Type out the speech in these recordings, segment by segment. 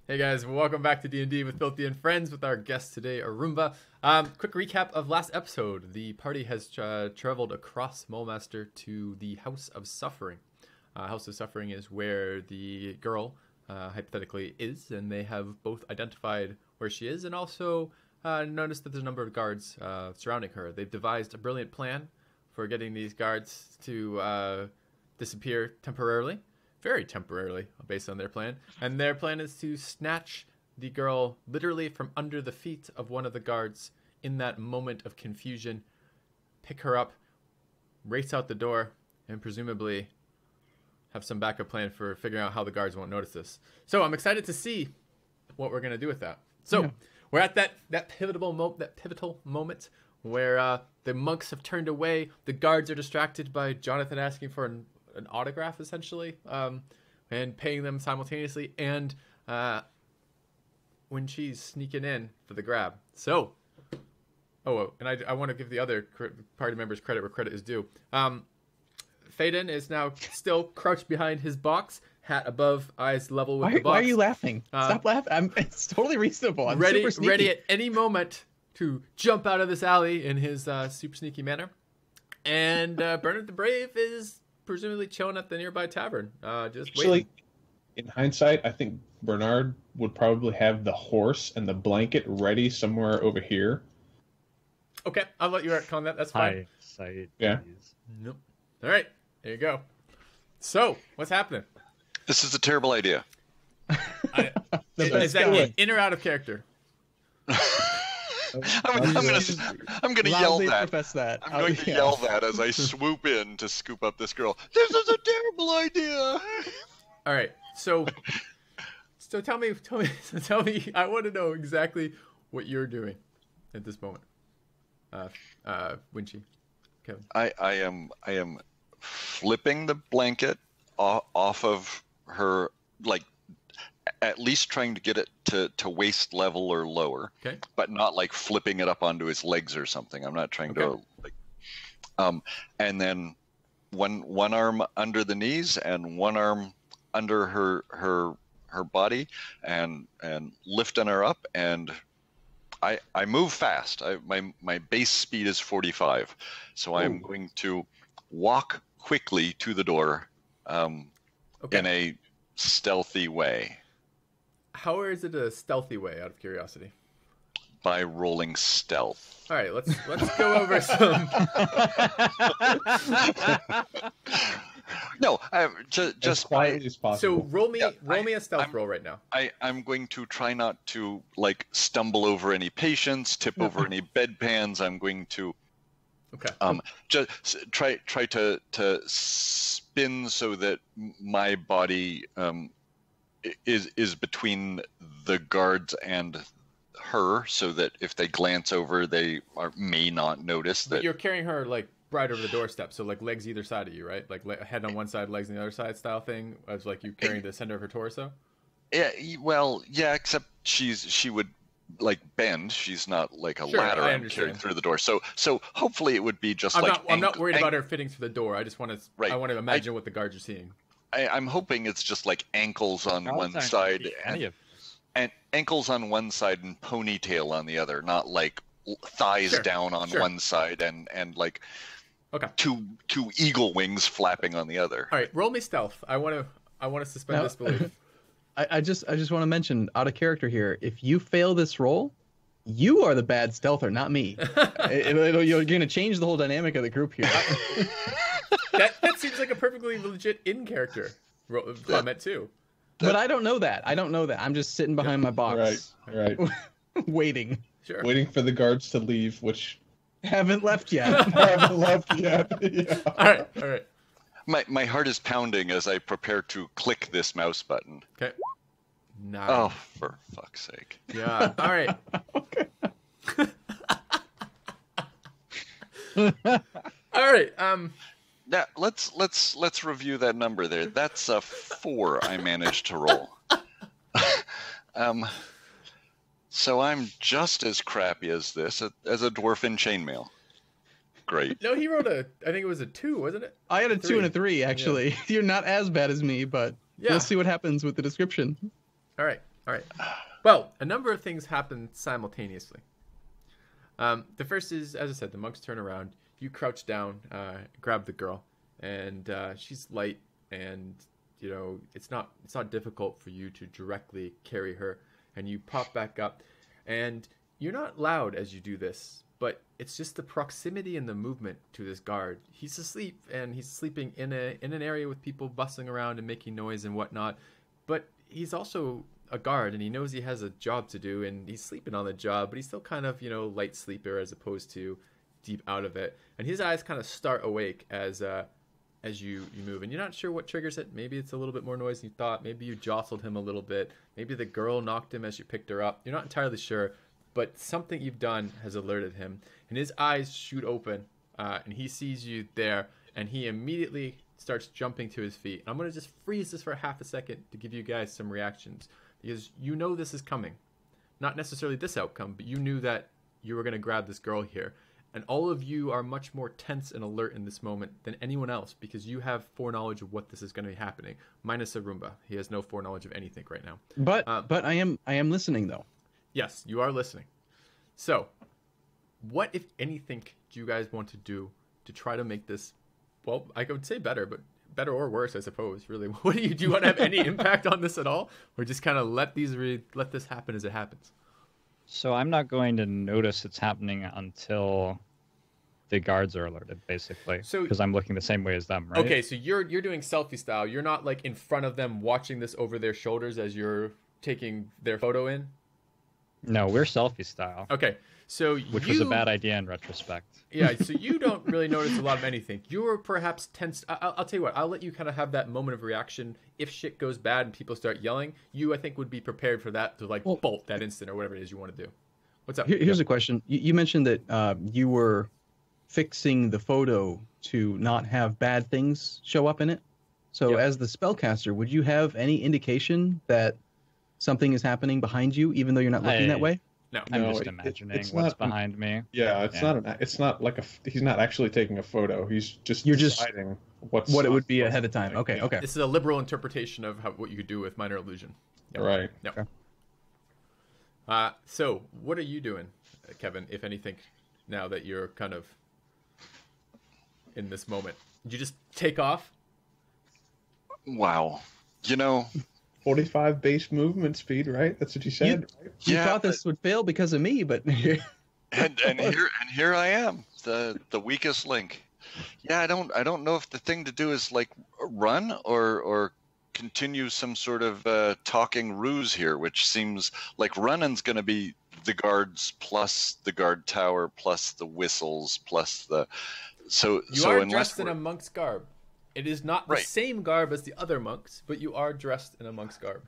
Hey guys, welcome back to D&D with Filthy and Friends with our guest today, Arumba. Quick recap of last episode. The party has traveled across Mulemaster to the House of Suffering. House of Suffering is where the girl, hypothetically, is, and they have both identified where she is and also noticed that there's a number of guards surrounding her. They've devised a brilliant plan for getting these guards to disappear temporarily. Very temporarily, based on their plan. And their plan is to snatch the girl literally from under the feet of one of the guards in that moment of confusion, pick her up, race out the door, and presumably have some backup plan for figuring out how the guards won't notice this. So I'm excited to see what we're going to do with that. So we're at that pivotal moment where the monks have turned away. The guards are distracted by Jonathan asking for an autograph, essentially, and paying them simultaneously, and when she's sneaking in for the grab. So, and I want to give the other party members credit where credit is due. Faden is now still crouched behind his box, hat above, eyes level with the box. Why are you laughing? Stop laughing. It's totally reasonable. I'm ready, super sneaky. ready at any moment to jump out of this alley in his super sneaky manner. And Bernard the Brave is presumably chilling at the nearby tavern, just waiting. In hindsight, I think Bernard would probably have the horse and the blanket ready somewhere over here. Okay, I'll let you call that. That's fine. Yeah. Nope. All right, there you go. So, what's happening? This is a terrible idea. Is that in or out of character? I'm gonna yell that. that. I'm going to yell that as I swoop in to scoop up this girl. This is a terrible idea. All right, so tell me. I want to know exactly what you're doing at this moment. Winchy, Kevin. I am flipping the blanket off of her, like, at least trying to get it to waist level or lower, okay, but not like flipping it up onto his legs or something. I'm not trying to and then one arm under the knees and one arm under her body and lifting her up, and I move fast. My base speed is 45, so I'm going to walk quickly to the door in a stealthy way. How is it a stealthy way, out of curiosity? By rolling stealth. All right, let's go over some. No, just as quietly as possible. So roll me a stealth roll right now. I'm going to try not to like stumble over any patients, tip over any bedpans. I'm going to just try to spin so that my body is between the guards and her, so that if they glance over, they may not notice that. But you're carrying her like right over the doorstep, so like legs either side of you, right? Like head on one side, legs on the other side, style thing, as like you carrying the center of her torso. Yeah, well, yeah, except she would like bend. She's not like a ladder I'm carrying through the door. So hopefully it would be just I'm not worried about her fitting through the door. I just want to I want to imagine what the guards are seeing. I'm hoping it's just like ankles on one side and ankles on one side and ponytail on the other, not like thighs down on one side and like two eagle wings flapping on the other. All right, roll me stealth. I want to suspend disbelief. I just want to mention, out of character here, if you fail this roll, you are the bad stealther, not me. You're going to change the whole dynamic of the group here. That seems like a perfectly legit in-character comment, too. But I don't know that. I'm just sitting behind my box. Right. Waiting. Sure. Waiting for the guards to leave, which haven't left yet. Yeah. All right. My heart is pounding as I prepare to click this mouse button. Okay. Nice. Oh, for fuck's sake. Yeah. All right. Okay. All right. Now, let's review that number there. That's a 4 I managed to roll. So I'm just as crappy as this, as a dwarf in chainmail. Great. No, he wrote I think it was a 2, wasn't it? I had a 2 and a 3, actually. Yeah. You're not as bad as me, but we'll see what happens with the description. All right. All right. Well, a number of things happen simultaneously. The first is, as I said, the monks turn around. You crouch down, grab the girl, and she's light, and it's not difficult for you to directly carry her. And you pop back up, and you're not loud as you do this, but it's just the proximity and the movement to this guard. He's asleep, and he's sleeping in an area with people bustling around and making noise and whatnot. But he's also a guard, and he knows he has a job to do, and he's sleeping on the job, but he's still kind of light sleeper as opposed to deep out of it. And his eyes kind of start awake as you move, and you're not sure what triggers it. Maybe it's a little bit more noise than you thought. Maybe you jostled him a little bit. Maybe the girl knocked him as you picked her up. You're not entirely sure, but something you've done has alerted him, and his eyes shoot open, and he sees you there, and he immediately starts jumping to his feet. And I'm going to just freeze this for half a second to give you guys some reactions, because this is coming. Not necessarily this outcome, but you knew that you were going to grab this girl here. And all of you are much more tense and alert in this moment than anyone else, because you have foreknowledge of what this is going to be happening. Minus Arumba. He has no foreknowledge of anything right now. But I am listening, though. Yes, you are listening. So, what, if anything, do you guys want to do to try to make this, well, I would say better, but better or worse, I suppose, really? What do you want to have any impact on this at all? Or just kind of let this happen as it happens? So I'm not going to notice it's happening until the guards are alerted, basically. Because I'm looking the same way as them, right? Okay, so you're doing selfie style. You're not like in front of them watching this over their shoulders as you're taking their photo in? No, we're selfie style. Okay, so Which was a bad idea in retrospect. Yeah, so you don't really notice a lot of anything. You're perhaps tense. I'll tell you what, I'll let you kind of have that moment of reaction. If shit goes bad and people start yelling, I think, would be prepared for that to bolt that instant or whatever it is you want to do. What's up? Here's a question. You mentioned that you were fixing the photo to not have bad things show up in it. So as the spellcaster, would you have any indication that something is happening behind you, even though you're not looking that way? No, I'm just imagining what's behind me. Yeah, it's not like he's not actually taking a photo. He's just deciding what it would be ahead of time. Okay. This is a liberal interpretation of what you could do with minor illusion. Yep. Right. Yep. Okay. So what are you doing, Kevin, if anything, now that you're kind of in this moment? Did you just take off? Wow. 45 base movement speed, right? That's what you said, right? You thought this would fail because of me, but and here I am, the weakest link. Yeah, I don't know if the thing to do is run or continue some sort of talking ruse here, which seems like running's going to be the guards plus the guard tower plus the whistles plus the you are dressed in a monk's garb. It is not the same garb as the other monks, but you are dressed in a monk's garb.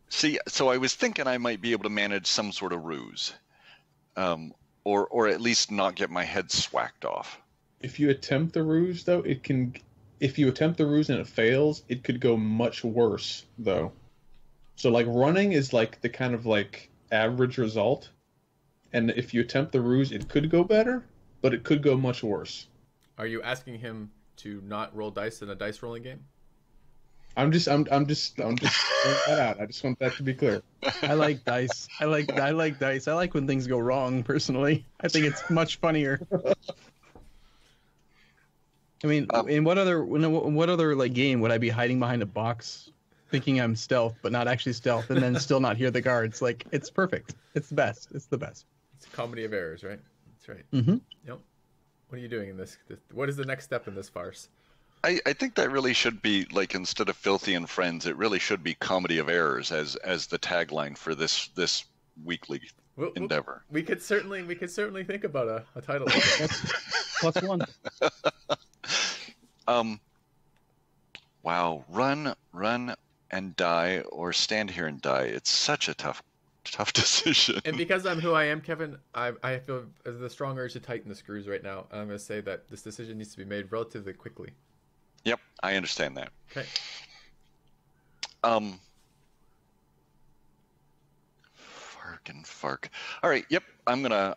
See, so I was thinking I might be able to manage some sort of ruse, or at least not get my head swacked off. If you attempt the ruse, though, if you attempt the ruse and it fails, it could go much worse, though. So, running is the kind of average result, and if you attempt the ruse, it could go better, but it could go much worse. Are you asking him to not roll dice in a dice rolling game? I'm just throwing that out. I just want that to be clear. I like dice. I like dice. I like when things go wrong, personally. I think it's much funnier. I mean, in what other game would I be hiding behind a box thinking I'm stealth, but not actually stealth, and then still not hear the guards? It's perfect. It's the best. It's the best. It's a comedy of errors, right? That's right. Mm-hmm. Yep. What are you doing in this? What is the next step in this farce? I think that really should be instead of Filthy and Friends, it really should be Comedy of Errors as the tagline for this weekly endeavor. We could certainly think about a title. Plus one. Wow, run and die, or stand here and die. It's such a tough decision. And because I'm who I am, Kevin, I feel the strong urge to tighten the screws right now. I'm going to say that this decision needs to be made relatively quickly. Yep, I understand that. Okay. Fark. All right. Yep. I'm gonna.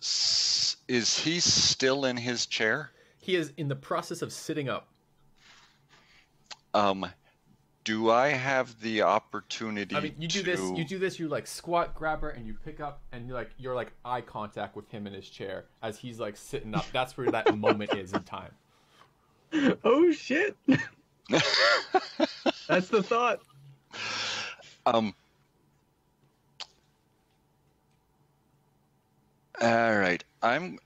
Is he still in his chair? He is in the process of sitting up. do I have the opportunity? I mean, you do this. You do this. You like squat, grab her, and you pick up, and you're like eye contact with him in his chair as he's like sitting up. That's where that moment is in time. Oh shit! That's the thought. All right. I'm.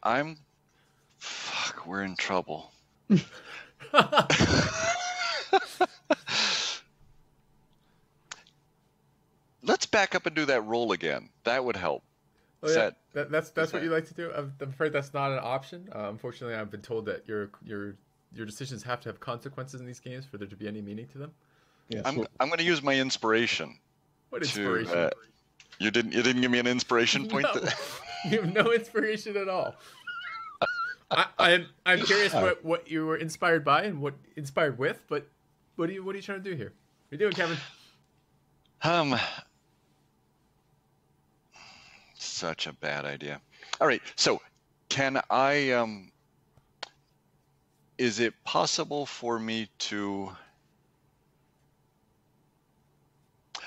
Fuck. We're in trouble. Let's back up and do that roll again. That would help. Oh, yeah. That's what you like to do. I'm afraid that's not an option. Unfortunately, I've been told that your decisions have to have consequences in these games for there to be any meaning to them. Yes. I'm going to use my inspiration. What inspiration? You didn't give me an inspiration point. No. You have no inspiration at all. I'm curious what you were inspired by and what inspired with, but what are you trying to do here? What are you doing, Kevin? Such a bad idea. All right, so can I? Is it possible for me to?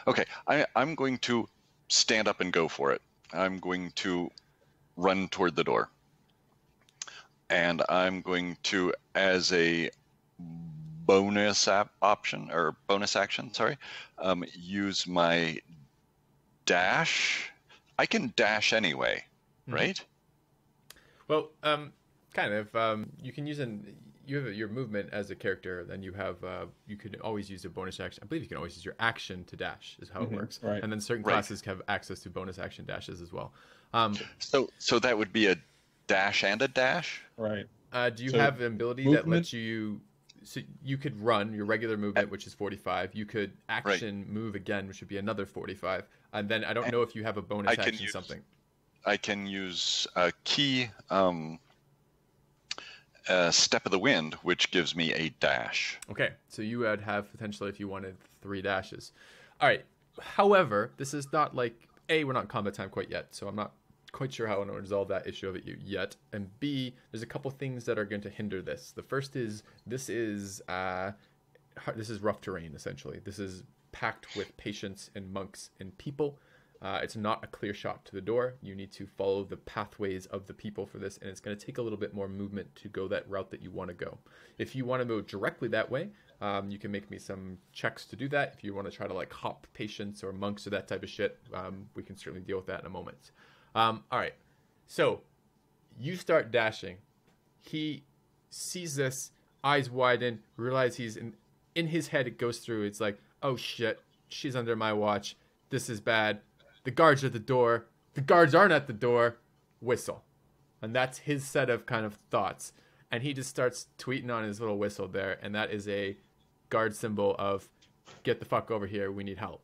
Okay, I'm going to stand up and go for it. I'm going to run toward the door. And I'm going to, as a bonus action, use my dash. I can dash anyway, right? Well, kind of. You can use you have your movement as a character, then you have you can always use a bonus action. I believe you can always use your action to dash is how it works. Right. And then certain classes have access to bonus action dashes as well. So that would be a dash and a dash? Right. Do you have an ability that lets you... So you could run your regular movement, which is 45. You could action move again, which would be another 45. And then I don't know if you have a bonus action something. I can use a key step of the wind, which gives me a dash. Okay, so you would have potentially, if you wanted, 3 dashes. All right. However, this is not like... A, we're not in combat time quite yet, so I'm not quite sure how I want to resolve that issue of it yet. And B, there's a couple things that are going to hinder this. The first is this is rough terrain, essentially. This is packed with patients and monks and people. It's not a clear shot to the door. You need to follow the pathways of the people for this, and it's going to take a little bit more movement to go that route that you want to go. If you want to go directly that way, you can make me some checks to do that. If you want to try to like hop patients or monks or that type of shit, we can certainly deal with that in a moment. All right, so you start dashing. He sees this, eyes widen, realize he's in his head. It goes through. It's like, oh shit, she's under my watch. This is bad. The guards are at the door. The guards aren't at the door. Whistle. And that's his set of kind of thoughts. And he just starts tweeting on his little whistle there. And that is a guard symbol of, get the fuck over here. We need help.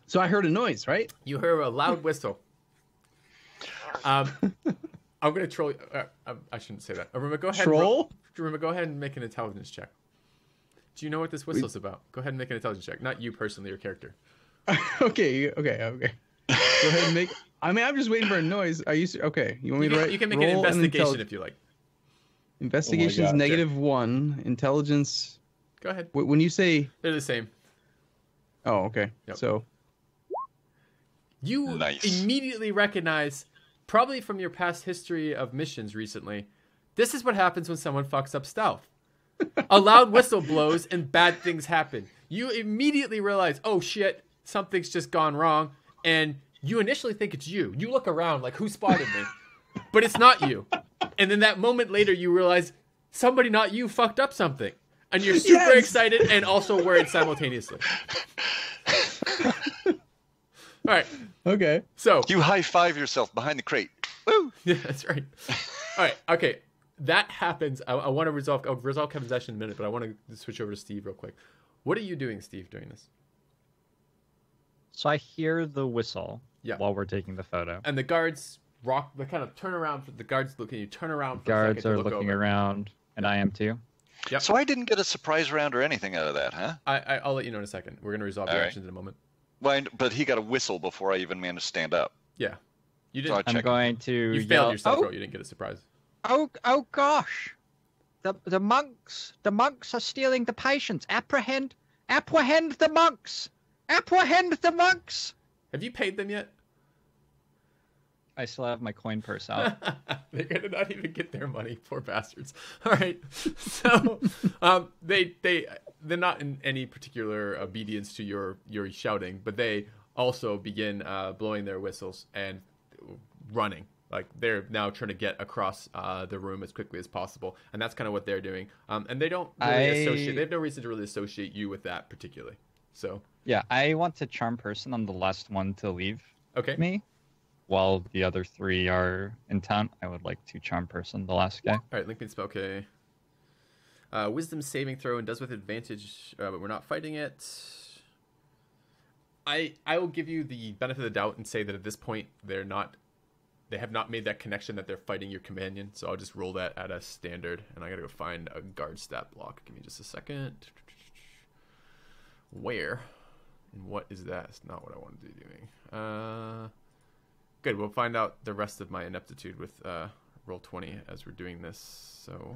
So I heard a noise, right? You heard a loud whistle. I'm going to troll. I shouldn't say that. Arumba, go ahead. Troll? Arumba, go ahead and make an intelligence check. Do you know what this whistle's about? Go ahead and make an intelligence check. Not you personally, your character. Okay. Go ahead and make. I mean, I'm just waiting for a noise. Are you okay? You want me to write? You can make an investigation if you like. Investigation's -1. Intelligence. Go ahead. When you say they're the same. Oh, okay. Yep. So you immediately recognize, probably from your past history of missions recently, this is what happens when someone fucks up stealth. A loud whistle blows and bad things happen. You immediately realize, oh shit, something's just gone wrong. And you initially think it's you. You look around like, who spotted me? But it's not you. And then that moment later, you realize somebody not you fucked up something. And you're super excited and also worried simultaneously. All right. Okay. So you high-five yourself behind the crate. Woo! Yeah, that's right. All right. Okay. That happens. I'll resolve Kevin's action in a minute, but I want to switch over to Steve real quick. What are you doing, Steve, during this? So I hear the whistle while we're taking the photo. And the guards they kind of turn around. The guards look at you, turn around for a second. Guards are looking around, and I am too. Yep. So I didn't get a surprise round or anything out of that, huh? I'll let you know in a second. We're going to resolve your actions in a moment. Well, but he got a whistle before I even managed to stand up. Yeah. You didn't. I'm going to You failed yourself, bro. You didn't get a surprise. Oh gosh. The monks are stealing the patients. Apprehend Apprehend the monks! Apprehend the monks! Have you paid them yet? I still have my coin purse out. They're gonna not even get their money, poor bastards. All right, so they're not in any particular obedience to your shouting, but they also begin blowing their whistles and running. Like they're now trying to get across the room as quickly as possible, and that's kind of what they're doing. And they don't really associate. They have no reason to really associate you with that particularly. So yeah, I want to charm person on the last one to leave. Okay. Me. While the other 3 are in town, I would like to charm person the last guy. All right, link me spell. Okay. Wisdom saving throw and does with advantage, but we're not fighting it. I will give you the benefit of the doubt and say that at this point they have not made that connection that they're fighting your companion. So I'll just roll that at a standard, and I gotta go find a guard stat block. Give me just a second. Where and what is that? It's not what I wanted to be doing. Good, we'll find out the rest of my ineptitude with roll 20 as we're doing this. So,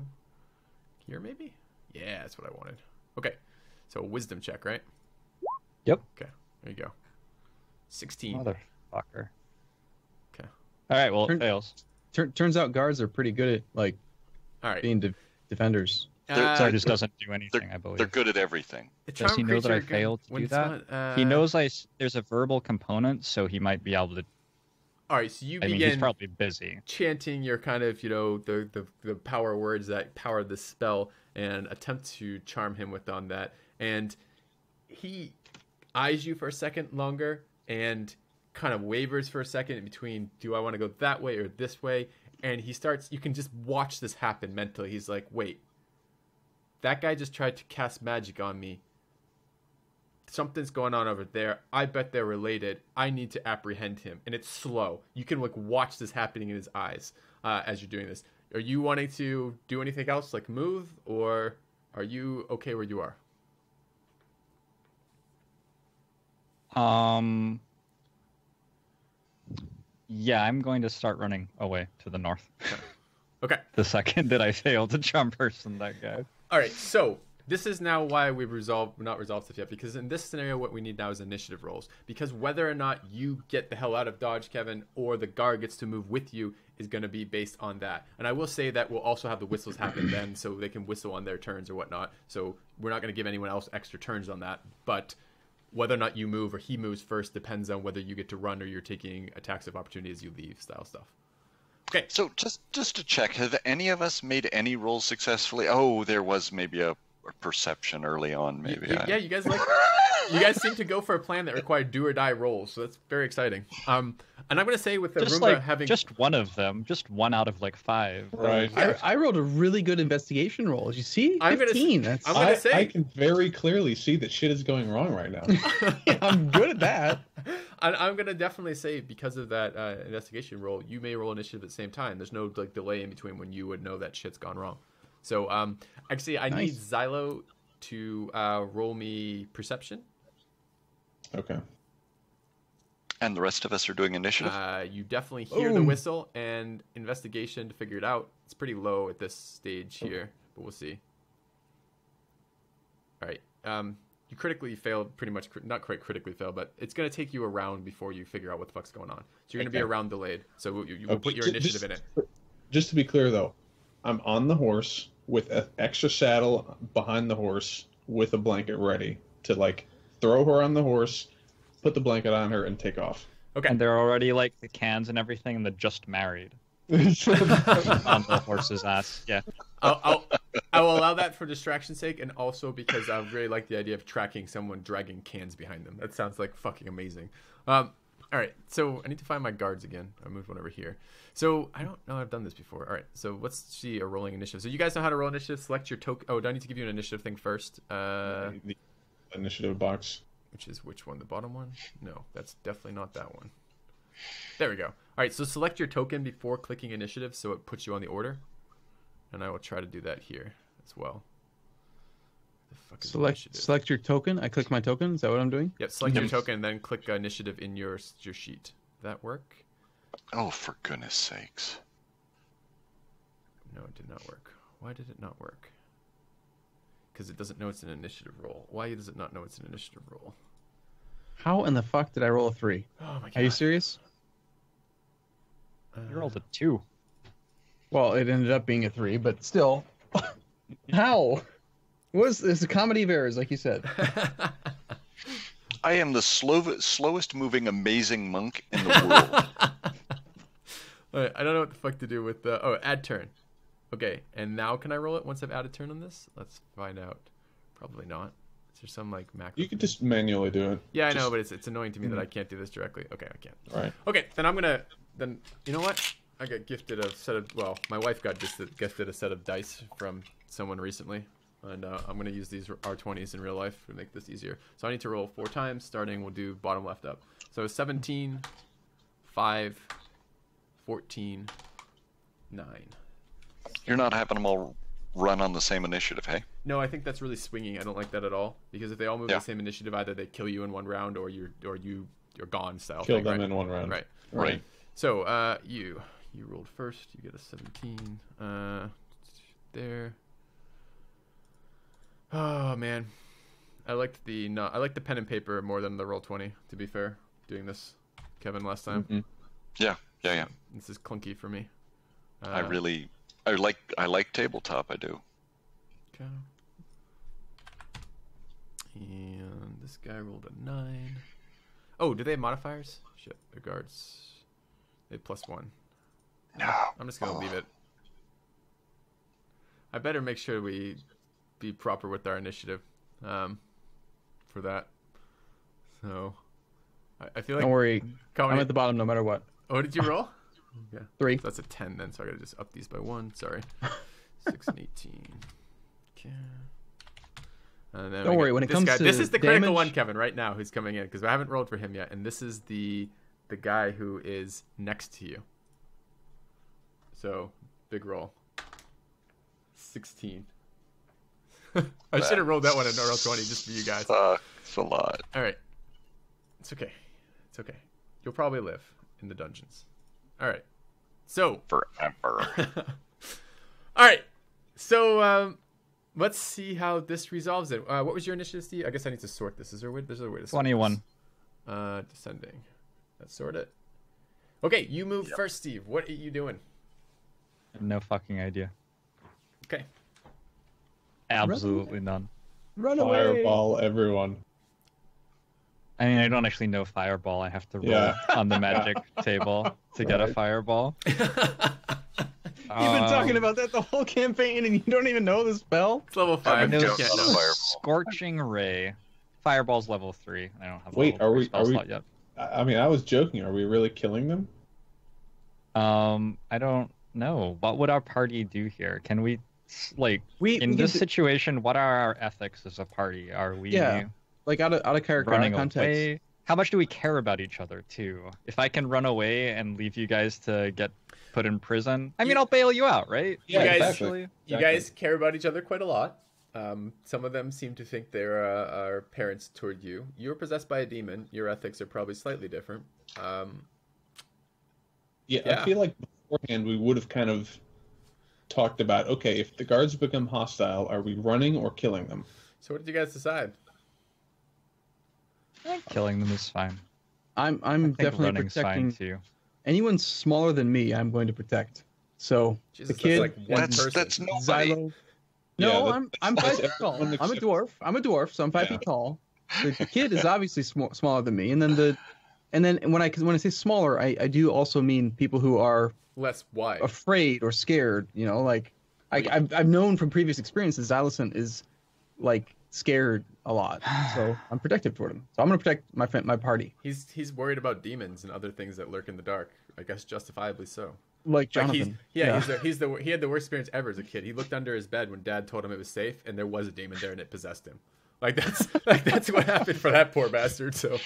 here maybe? Yeah, that's what I wanted. Okay, so wisdom check, right? Yep. Okay, there you go. 16. Motherfucker. Okay. All right, well, it fails. Turns out guards are pretty good at, like, all right. being defenders. So it just doesn't do anything, I believe. They're good at everything. Does he know that I failed to do that? He knows there's a verbal component, so he might be able to. All right, so you begin. He's probably busy chanting your kind of, the power words that power the spell, and attempt to charm him with on that. And he eyes you for a second longer, and kind of wavers for a second in between. Do I want to go that way or this way? And he starts. You can just watch this happen mentally. He's like, wait. That guy just tried to cast magic on me. Something's going on over there. I bet they're related. I need to apprehend him. And it's slow. You can watch this happening in his eyes as you're doing this. Are you wanting to do anything else, like move? Or are you okay where you are? Yeah, I'm going to start running away to the north. Okay. The second that I fail to charm person that guy. All right, so this is now why we've not resolved stuff yet, because in this scenario, what we need now is initiative rolls. Because whether or not you get the hell out of dodge, Kevin, or the guard gets to move with you is going to be based on that. And I will say that we'll also have the whistles happen then, so they can whistle on their turns or whatnot. So we're not going to give anyone else extra turns on that. But whether or not you move or he moves first depends on whether you get to run or you're taking attacks of opportunity as you leave style stuff. Okay. So just to check, have any of us made any rolls successfully? Oh, there was maybe a perception early on, maybe. Yeah, you guys seem to go for a plan that required do or die rolls, so that's very exciting. And I'm going to say with the Arumba having just one of them, just 1 out of 5. Right. I rolled a really good investigation roll. You see, 15. I can very clearly see that shit is going wrong right now. Yeah, I'm good at that. I'm going to definitely say because of that investigation roll, you may roll initiative at the same time. There's no delay in between when you would know that shit's gone wrong. So actually, I need Xilo to roll me perception. Okay. And the rest of us are doing initiative? You definitely hear the whistle, and investigation to figure it out. It's pretty low at this stage here, but we'll see. All right. You critically failed, pretty much, not quite critically failed, but it's going to take you around before you figure out what the fuck's going on. So you're going to be around delayed. So you will put your initiative in it. Just to be clear, though, I'm on the horse with an extra saddle behind the horse with a blanket ready to, throw her on the horse, put the blanket on her, and take off. Okay. And they're already, the cans and everything, and they're just married. On the horse's ass, yeah. I will allow that for distraction's sake, and also because I really like the idea of tracking someone dragging cans behind them. That sounds like fucking amazing. All right, so I need to find my guards again. I moved one over here. So I don't know I've done this before. All right, so let's see a rolling initiative. So you guys know how to roll initiative. Select your token. Oh, do I need to give you an initiative thing first? The initiative box. Which one? The bottom one? No, that's definitely not that one. There we go. All right, so select your token before clicking initiative so it puts you on the order. And I will try to do that here as well. Select your token. I click my token. Is that what I'm doing? Yep, select your token and then click initiative in your sheet. Did that work? Oh, for goodness sakes. No, it did not work. Why did it not work? because it doesn't know it's an initiative roll. Why does it not know it's an initiative roll? How in the fuck did I roll a 3? Oh my god. Are you serious? You rolled a 2. Well, it ended up being a 3, but still. How? What is this? A comedy of errors, like you said. I am the slowest moving amazing monk in the world. All right, I don't know what the fuck to do with the... Oh, add turn. Okay, and now can I roll it once I've added turn on this? Let's find out. Probably not. Is there some like macro? You could just manually do it. Yeah, I know, but it's annoying to me that I can't do this directly. Okay, I can't. Right. Okay, then I'm gonna... Then you know what? I got gifted a set of... Well, my wife got gifted a set of dice from someone recently. And I'm going to use these R20s in real life to make this easier. So I need to roll 4 times. Starting, we'll do bottom left up. So 17, 5, 14, 9. You're not having them all run on the same initiative, hey? No, I think that's really swinging. I don't like that at all. Because if they all move the same initiative, either they kill you in one round or you're gone style Kill thing, them right? in one round. Right. So you rolled first. You get a 17. There. Oh man, I liked the pen and paper more than the roll 20. To be fair, doing this, Kevin, last time. Mm-hmm. Yeah. This is clunky for me. I like tabletop. I do. Okay. And this guy rolled a 9. Oh, do they have modifiers? Shit, their guards. They have +1. No. I'm just gonna leave it. I better make sure we be proper with our initiative for that. So I feel like... Don't worry. I'm at the bottom no matter what. Oh, did you roll? Yeah. 3. So that's a 10 then, so I gotta just up these by 1. Sorry. 6 and 18. Okay. And then don't worry, when it comes to this is the critical damage... one, Kevin, right now, who's coming in, because I haven't rolled for him yet, and this is the guy who is next to you. So, big roll. 16. I should have rolled that one at roll 20 just for you guys. It's a lot. All right. It's okay. It's okay. You'll probably live in the dungeons. All right. So. Forever. All right. So let's see how this resolves it. What was your initiative, Steve? I guess I need to sort this. Is there a way to sort 21. This? Descending. Let's sort it. Okay, you move first, Steve. What are you doing? I have no fucking idea. Okay. Absolutely none. Run away! Fireball everyone. I mean, I don't actually know fireball. I have to roll on the magic table to get a fireball. You've been talking about that the whole campaign, and you don't even know the spell? It's level 5. I know Fireball. Scorching Ray. Fireball's level 3. I don't have. Wait, are we yet? I mean, I was joking. Are we really killing them? I don't know. What would our party do here? Can we, in this situation, what are our ethics as a party? Are we like out of character, running out of context? away? How much do we care about each other too? If I can run away and leave you guys to get put in prison, I mean, I'll bail you out, right? Yeah, exactly. You guys care about each other quite a lot. Some of them seem to think they're our parents toward you. You're possessed by a demon. Your ethics are probably slightly different. I feel like beforehand we would have kind of talked about, okay, if the guards become hostile, are we running or killing them? So what did you guys decide? Killing them is fine. I'm definitely protecting. Fine too. Anyone smaller than me, I'm going to protect. So Jesus, the kid, that's like one person. That's nobody. Xilo. No, I'm 5 feet tall. I'm a dwarf. I'm a dwarf, so I'm 5 feet tall. The kid is obviously smaller than me, and then when I say smaller, I do also mean people who are less wide, afraid or scared. You know, like I've known from previous experiences, Xylison is like scared a lot, so I'm protective toward him. So I'm gonna protect my party. He's worried about demons and other things that lurk in the dark. I guess justifiably so. Like Jonathan. He had the worst experience ever as a kid. He looked under his bed when Dad told him it was safe, and there was a demon there, and it possessed him. That's what happened for that poor bastard. So,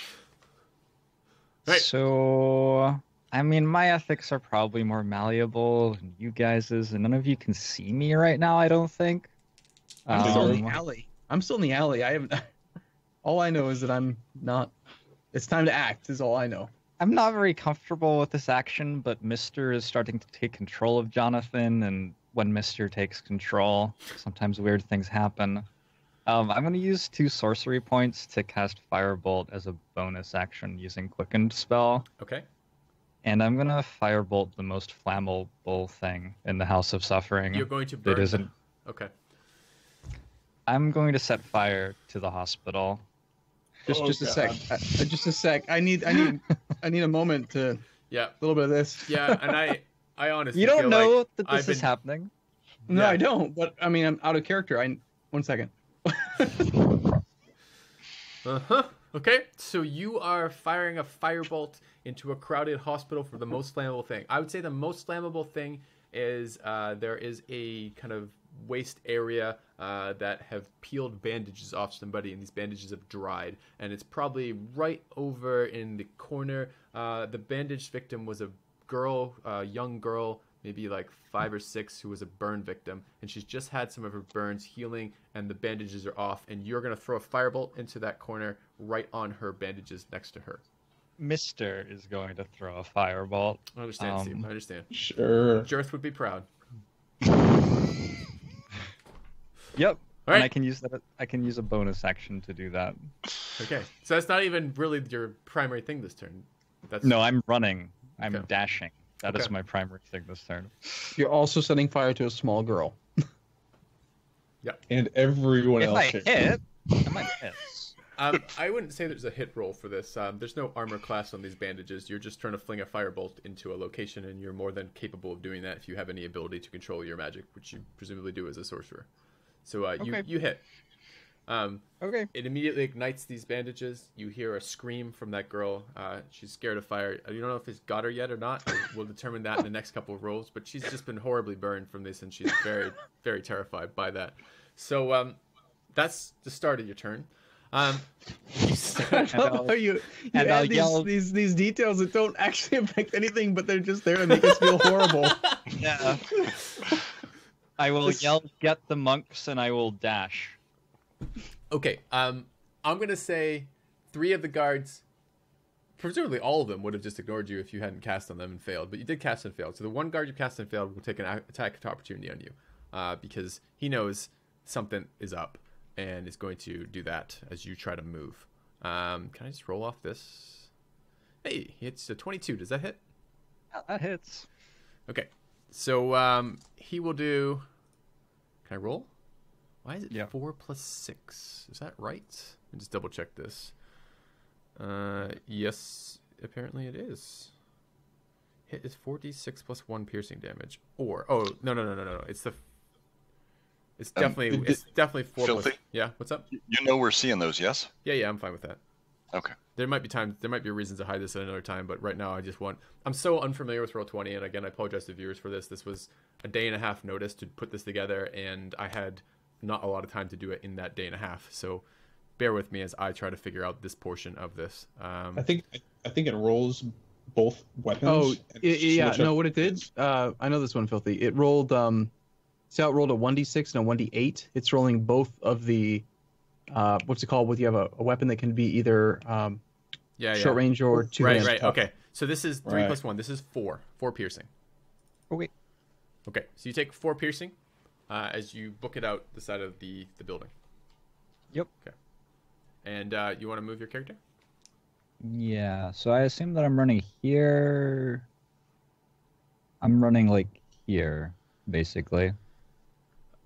right. So I mean, my ethics are probably more malleable than you guys's, and none of you can see me right now. I don't think. I'm still in the alley. I haven't. All I know is that I'm not. It's time to act. Is all I know. I'm not very comfortable with this action, but Mr. is starting to take control of Jonathan, and when Mr. takes control, sometimes weird things happen. I'm going to use 2 sorcery points to cast Firebolt as a bonus action using Quickened spell. Okay. And I'm going to Firebolt the most flammable thing in the House of Suffering. You're going to burn. That isn't... Okay. I'm going to set fire to the hospital. Just a sec. Just a sec. I need a moment to. Yeah. A little bit of this. Yeah, and I honestly. You don't feel know like that this is happening. No, Yeah. I don't. But I mean, I'm out of character. 1 second. Okay, so you are firing a firebolt into a crowded hospital for the most flammable thing. I would say the most flammable thing is there is a kind of waste area that have peeled bandages off somebody, and these bandages have dried, and it's probably right over in the corner. The bandaged victim was a girl, a young girl, maybe like 5 or 6, who was a burn victim, and she's just had some of her burns healing, and the bandages are off, and you're going to throw a firebolt into that corner right on her bandages next to her. Mister is going to throw a firebolt. I understand, Steve. I understand. Sure. Jirth would be proud. Yep. All right. And I can use that. I can use a bonus action to do that. Okay, so that's not even really your primary thing this turn. No, I'm running. I'm Okay. dashing. That is Okay. my primary thing this turn. You're also setting fire to a small girl. And everyone If else. I here. hit, I might hit. I wouldn't say there's a hit roll for this. There's no armor class on these bandages. You're just trying to fling a firebolt into a location, and you're more than capable of doing that if you have any ability to control your magic, which you presumably do as a sorcerer. So Okay. you hit. Okay. It immediately ignites these bandages. You hear a scream from that girl. She's scared of fire. You don't know if it's got her yet or not. We'll determine that in the next couple of rolls. But she's just been horribly burned from this, and she's very, very terrified by that. So that's the start of your turn. I love how you add these details that don't actually affect anything, but they're just there and make us feel horrible. Yeah. I will yell, "Get the monks!" and I will dash. Okay, I'm going to say 3 of the guards, presumably all of them, would have just ignored you if you hadn't cast on them and failed. But you did cast and failed. So the one guard you cast and failed will take an attack of opportunity on you because he knows something is up and is going to do that as you try to move. Can I just roll off this? Hey, it's a 22. Does that hit? Yeah, that hits. Okay, so he will do... Can I roll? Why is it 4 plus 6? Is that right? Let me just double check this. Yes, apparently it is. Hit is 4d6 plus 1 piercing damage. Or no. It's definitely 4 Filthy? plus. Yeah, what's up? You know we're seeing those, yes? Yeah, I'm fine with that. Okay. There might be reasons to hide this at another time, but right now I'm so unfamiliar with Roll20, and again, I apologize to viewers for this. This was a day and a half notice to put this together, and I had not a lot of time to do it in that day and a half. So bear with me as I try to figure out this portion of this. I think it rolls both weapons. Oh, yeah. switch No, up. what it did, I know this one, Filthy. It rolled, see how it rolled a 1d6 and a 1d8? It's rolling both of the, what's it called? When you have a weapon that can be either short range or 2 Right, hand. right. Okay. So this is 3 Right. plus 1. This is 4. 4 piercing. Oh wait. Okay. So you take 4 piercing as you book it out the side of the building. Yep. Okay. And you want to move your character? Yeah. So I assume that I'm running here. I'm running like here, basically.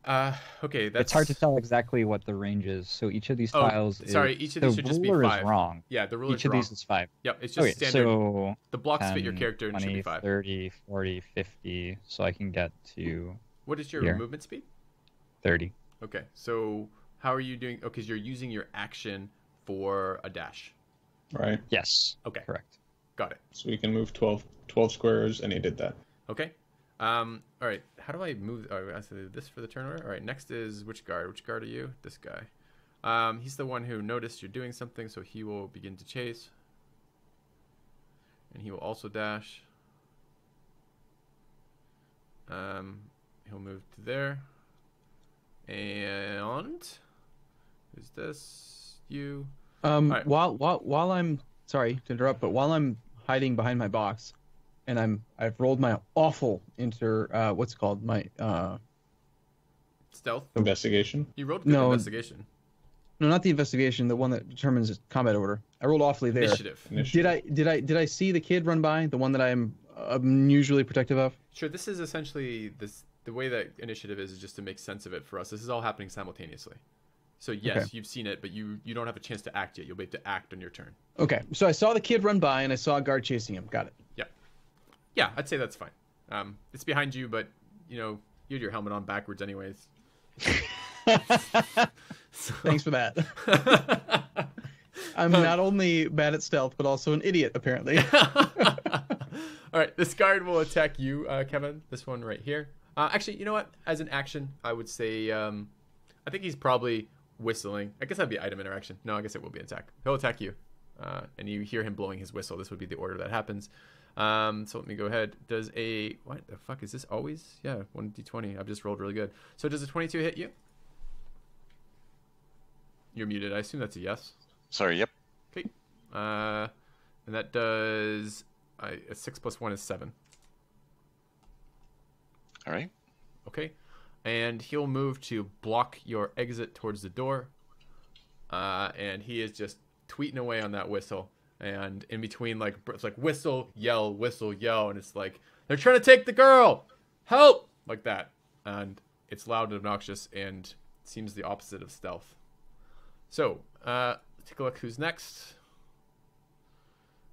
Okay. That's... It's hard to tell exactly what the range is. So each of these tiles is... sorry. Each of these should just be 5. The ruler is wrong. Yeah, the ruler Each is of wrong. these is 5. Yep, it's just Okay, standard. so The blocks 10, fit your character and 20, should be 5. 30, 40, 50, so I can get to What is your here. movement speed? 30. Okay, so how are you doing? Oh, because you're using your action for a dash. Right. Yes. Okay, Correct. got it. So we can move 12 squares, and he did that. Okay. All right. How do I move? Oh, I have to do this for the turn order. All right. Next is which guard? Which guard are you? This guy. He's the one who noticed you're doing something, so he will begin to chase. And he will also dash. He'll move to there. And who's this? You. right. While I'm sorry to interrupt, but while I'm hiding behind my box, and I've rolled my awful what's it called, my Stealth. Investigation. You rolled good investigation. No, not the investigation. The one that determines combat order. I rolled awfully there. Initiative. Did I see the kid run by? The one that I'm unusually protective of? Sure. This is essentially the way that initiative is just to make sense of it for us. This is all happening simultaneously. So yes, okay. You've seen it, but you don't have a chance to act yet. You'll be able to act on your turn. Okay. So I saw the kid run by, and I saw a guard chasing him. Got it. Yeah. Yeah, I'd say that's fine. It's behind you, but you had your helmet on backwards anyways. Thanks for that. I'm not only bad at stealth, but also an idiot, apparently. All right, this guard will attack you, Kevin. This one right here. Actually, you know what? As an action, I would say I think he's probably whistling. I guess that'd be item interaction. No, I guess it will be an attack. He'll attack you, and you hear him blowing his whistle. This would be the order that happens. So let me go ahead. Does a... What the fuck? Is this always? Yeah, 1d20. I've just rolled really good. So does a 22 hit you? You're muted. I assume that's a yes. Sorry, yep. Okay. And that does... a 6 + 1 is 7. All right. Okay. And he'll move to block your exit towards the door. And he is just tweeting away on that whistle. And in between, it's like whistle, yell, and it's like, they're trying to take the girl! Help! Like that. And it's loud and obnoxious and seems the opposite of stealth. So, take a look who's next.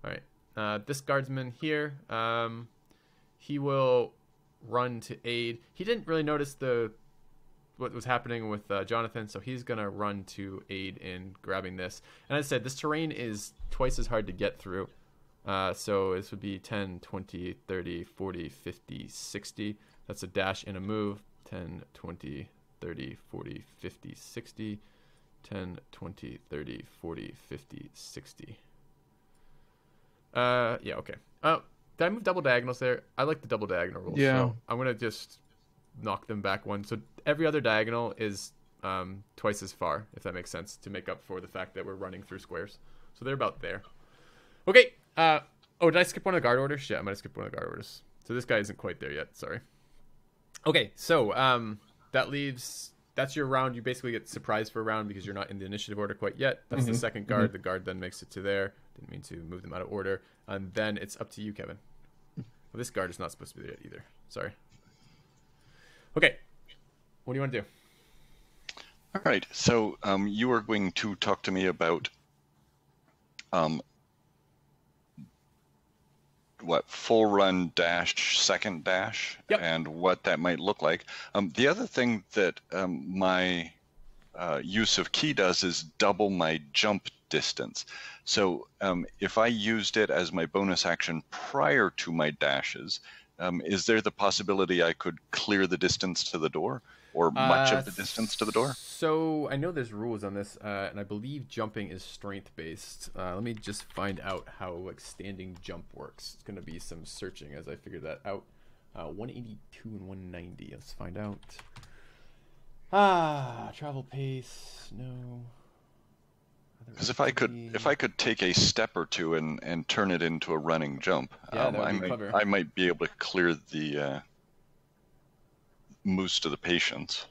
All right. This guardsman here, he will run to aid. He didn't really notice what was happening with Jonathan, so he's going to run to aid in grabbing this. And as I said, this terrain is twice as hard to get through. So this would be 10, 20, 30, 40, 50, 60. That's a dash and a move. 10, 20, 30, 40, 50, 60. 10, 20, 30, 40, 50, 60. Yeah, okay. Did I move double diagonals there? I like the double diagonal rules. Yeah. So I'm going to just knock them back one. So every other diagonal is twice as far, if that makes sense, to make up for the fact that we're running through squares. So they're about there. Okay. Did I skip one of the guard orders? Shit, I might have skipped one of the guard orders. So this guy isn't quite there yet. Sorry. Okay, so that leaves... That's your round. You basically get surprised for a round because you're not in the initiative order quite yet. That's the second guard. The guard then makes it to there. Didn't mean to move them out of order. And then it's up to you, Kevin. Well, this guard is not supposed to be there either. Sorry. Okay. What do you want to do? All right. So you are going to talk to me about full run dash, second dash, yep. And what that might look like. The other thing that my use of key does is double my jump distance. So if I used it as my bonus action prior to my dashes, is there the possibility I could clear the distance to the door? Or much of the distance to the door? So I know there's rules on this, and I believe jumping is strength-based. Let me just find out how standing jump works. It's going to be some searching as I figure that out. 182 and 190. Let's find out. Travel pace. No. Because if I could take a step or two and turn it into a running jump, yeah, clever. I might be able to clear the most of the patients.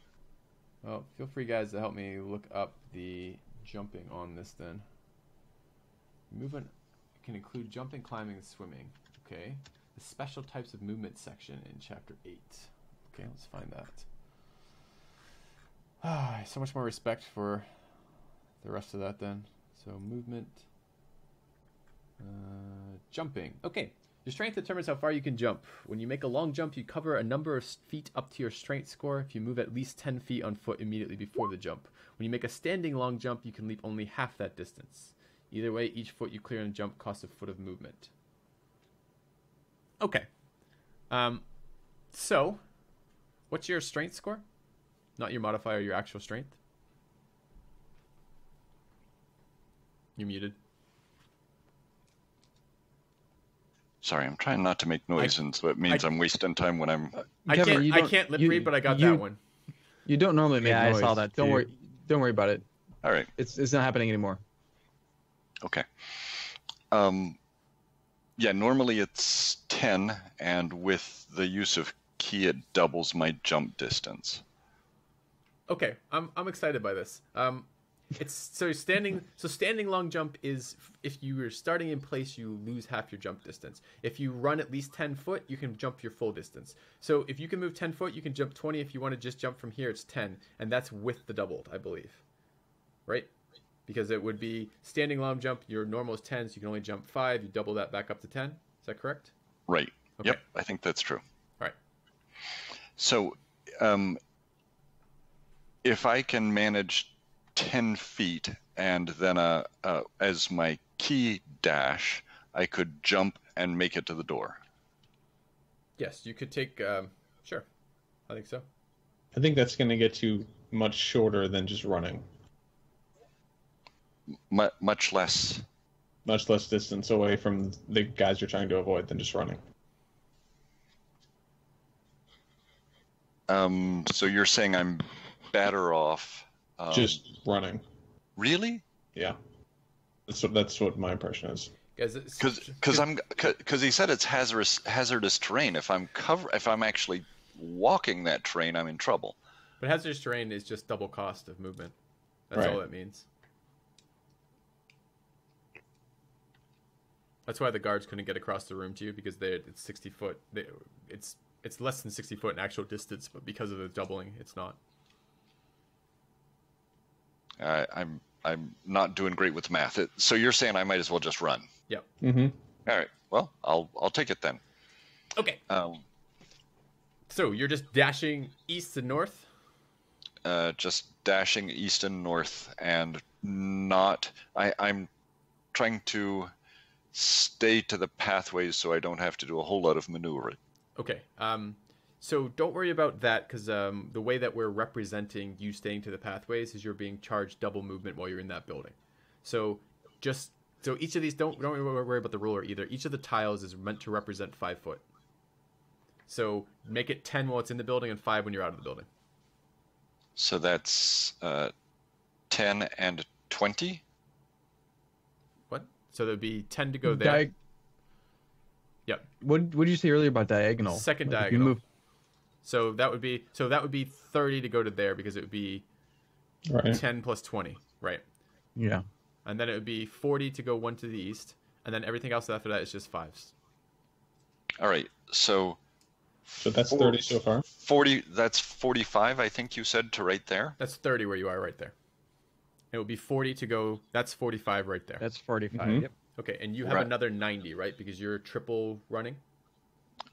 Well, feel free, guys, to help me look up the jumping on this then. Movement can include jumping, climbing, and swimming. Okay. The special types of movement section in Chapter 8. Okay, let's find that. So much more respect for the rest of that then. So movement. Jumping. Okay. Your strength determines how far you can jump. When you make a long jump, you cover a number of feet up to your strength score. If you move at least 10 feet on foot immediately before the jump. When you make a standing long jump, you can leap only half that distance. Either way, each foot you clear in a jump costs a foot of movement. Okay. So, what's your strength score? Not your modifier, your actual strength. You're muted. Sorry, I'm trying not to make noise, and so it means I'm wasting time when I'm... I can't lip read, but I got that one. You don't normally make noise. I saw that too. Don't worry about it. All right. It's not happening anymore. Okay. Yeah, normally it's 10, and with the use of key, it doubles my jump distance. Okay, I'm excited by this. It's standing long jump is if you are starting in place, you lose half your jump distance. If you run at least 10 foot, you can jump your full distance. So if you can move 10 foot, you can jump 20. If you want to just jump from here, it's 10, and that's with the doubled, I believe, right? Because it would be standing long jump. Your normal is 10, so you can only jump 5. You double that back up to 10. Is that correct? Right. Okay. Yep, I think that's true. All right. So, if I can manage 10 feet and then as my key dash, I could jump and make it to the door. Yes, you could take. Sure, I think so. I think that's going to get you much shorter than just running. Much less. Much less distance away from the guys you're trying to avoid than just running. So you're saying I'm better off just running. Really? Yeah. That's what my impression is. Because he said it's hazardous terrain. If I'm actually walking that terrain, I'm in trouble. But hazardous terrain is just double cost of movement. That's all it means. That's why the guards couldn't get across the room to you, because it's 60 foot. It's less than 60 foot in actual distance, but because of the doubling, it's not. I'm not doing great with math. So you're saying I might as well just run? Yep. Mm-hmm. All right. Well, I'll take it then. Okay. So you're just dashing east and north? Just dashing east and north, and not. I'm trying to stay to the pathways so I don't have to do a whole lot of maneuvering. Okay. So don't worry about that, because the way that we're representing you staying to the pathways is you're being charged double movement while you're in that building. So each of these, don't worry about the ruler either. Each of the tiles is meant to represent 5 foot. So make it 10 while it's in the building and 5 when you're out of the building. So that's 10 and 20? What? So there'd be 10 to go there. Yep. What did you say earlier about diagonal? Second diagonal. So that would be 30 to go to there, because it would be 10 plus 20, right? Yeah. And then it would be 40 to go one to the east, and then everything else after that is just 5s. All right. So that's 30 so far? 40, that's 45, I think you said, to right there? That's 30 where you are right there. It would be 40 to go. That's 45 right there. That's 45, Mm-hmm. Yep. Okay, and you have another 90, right? Because you're triple running?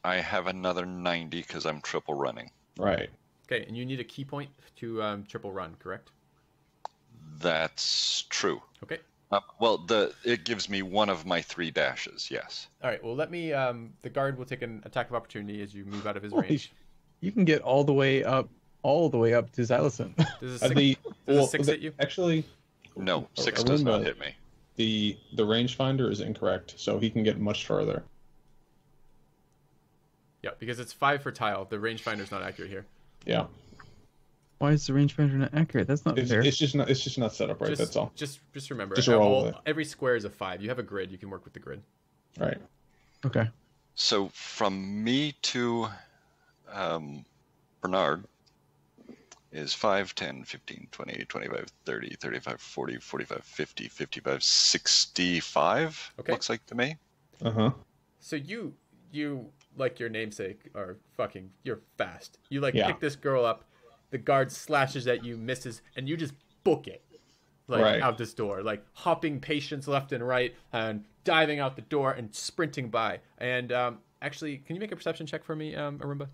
I have another 90 because I'm triple running. Right. Okay, and you need a key point to triple run, correct? That's true. Okay. It gives me one of my 3 dashes, yes. All right, well, let me... the guard will take an attack of opportunity as you move out of his range. You can get all the way up to Xylison. Does a 6 hit you? Actually... No, 6 does not hit me. The rangefinder is incorrect, so he can get much farther. Yeah, because it's 5 for tile. The rangefinder's not accurate here. Yeah. Why is the rangefinder not accurate? That's not fair. It's just not set up right. That's all. Just remember, every square is a 5. You have a grid. You can work with the grid. Right. Okay. So from me to Bernard is 5, 10, 15, 20, 25, 30, 35, 40, 45, 50, 55, 65, looks like to me. Uh-huh. So you like your namesake, are you're fast. You pick this girl up, the guard slashes at you, misses, and you just book it. Out this door, hopping patients left and right, and diving out the door and sprinting by. And actually, can you make a perception check for me, Arumba?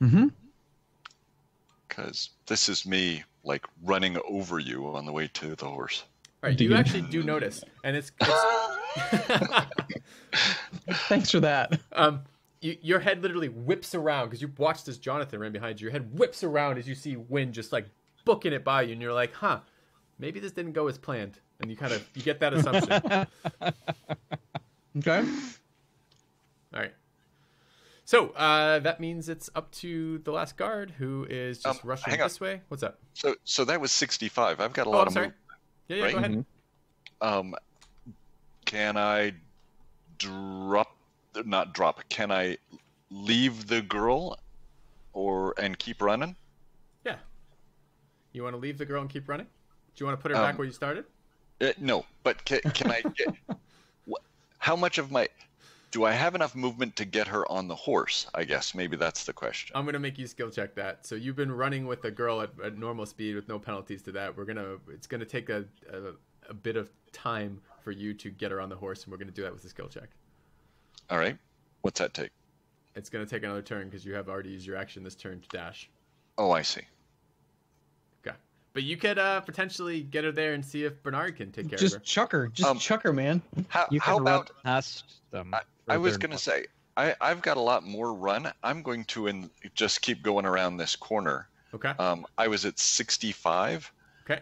Mm-hmm. Because this is me, running over you on the way to the horse. All right, you actually do notice, and it's Thanks for that. Your head literally whips around, because you watched as Jonathan ran behind you. Your head whips around as you see Wynn just booking it by you, and you're like, huh, maybe this didn't go as planned. And you get that assumption. Okay. All right. So that means it's up to the last guard, who is just rushing this way. What's up? So that was 65. I've got a lot of movement. Yeah, right? Go ahead. Mm-hmm. Can I not drop? Can I leave the girl and keep running? Yeah. You want to leave the girl and keep running? you want to put her back where you started? No, but can I get... How much of my... Do I have enough movement to get her on the horse? I guess maybe that's the question. I'm gonna make you skill check that. So you've been running with a girl at normal speed with no penalties to that. It's gonna take a bit of time for you to get her on the horse, and we're gonna do that with a skill check. All right. What's that take? It's gonna take another turn because you have already used your action this turn to dash. Oh, I see. Okay, but you could potentially get her there and see if Bernard can take care of her. Just chuck her. Just chuck her, man. How about past them? I was going to say, I've got a lot more run. I'm going to just keep going around this corner. Okay. I was at 65. Okay.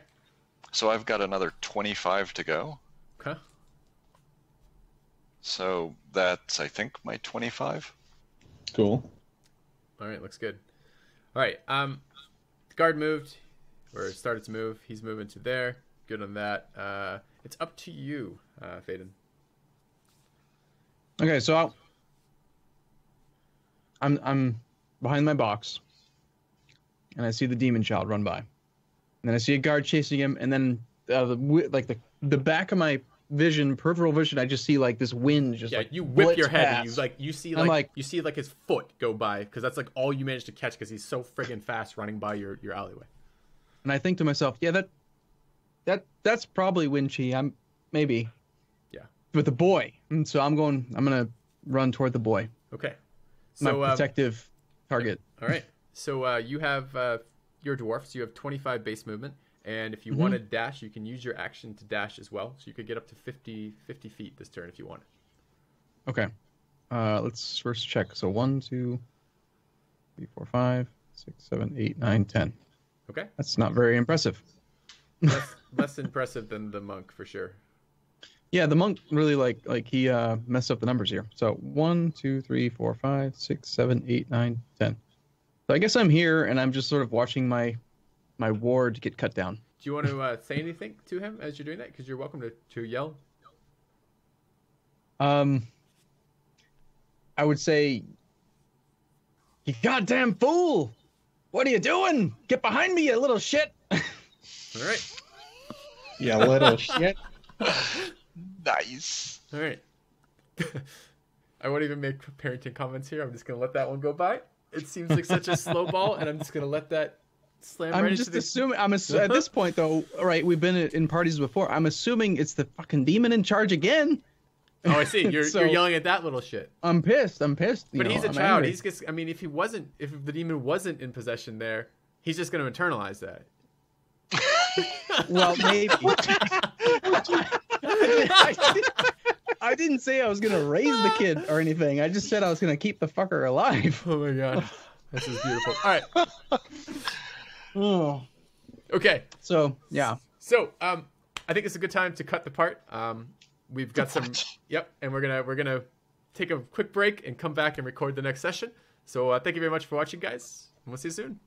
So I've got another 25 to go. Okay. So that's, I think, my 25. Cool. All right, looks good. All right. The guard moved, or started to move. He's moving to there. Good on that. It's up to you, Faden. Okay, so I'm behind my box, and I see the demon child run by, and then I see a guard chasing him, and then the back of my vision, peripheral vision, I just see like this wind just you whip your head past. and you see his foot go by because that's like all you managed to catch because he's so friggin' fast running by your alleyway. And I think to myself, yeah, that's probably Winchi. I'm maybe. With the boy, and so I'm gonna run toward the boy. Okay. So my protective target. All right. So you have your dwarf. So you have 25 base movement, and if you want to dash, you can use your action to dash as well. So you could get up to 50 feet this turn if you want. Okay. Let's first check. So 1, 2, 3, 4, 5, 6, 7, 8, 9, 10. Okay. That's not very impressive. Less impressive than the monk for sure. Yeah, the monk really like he messed up the numbers here. So 1, 2, 3, 4, 5, 6, 7, 8, 9, 10. So I guess I'm here and I'm just sort of watching my ward get cut down. Do you want to say anything to him as you're doing that? Because you're welcome to yell. I would say, "You goddamn fool! What are you doing? Get behind me, you little shit!" All right. Yeah, little shit. Nice. All right. I won't even make parenting comments here. I'm just going to let that one go by. It seems like such a slow ball, and I'm just going to let that slam I'm right just into assuming. At this point, though, all right, we've been in parties before. I'm assuming it's the fucking demon in charge again. Oh, I see. You're yelling at that little shit. I'm pissed. But he's a child. Angry. If the demon wasn't in possession there, he's just going to internalize that. Well, maybe. I didn't say I was going to raise the kid or anything. I just said I was going to keep the fucker alive. Oh, my God. This is beautiful. All right. Oh. Okay. So, yeah. So, I think it's a good time to cut the part. We've got some... Yep. And we're gonna take a quick break and come back and record the next session. So, thank you very much for watching, guys. And we'll see you soon.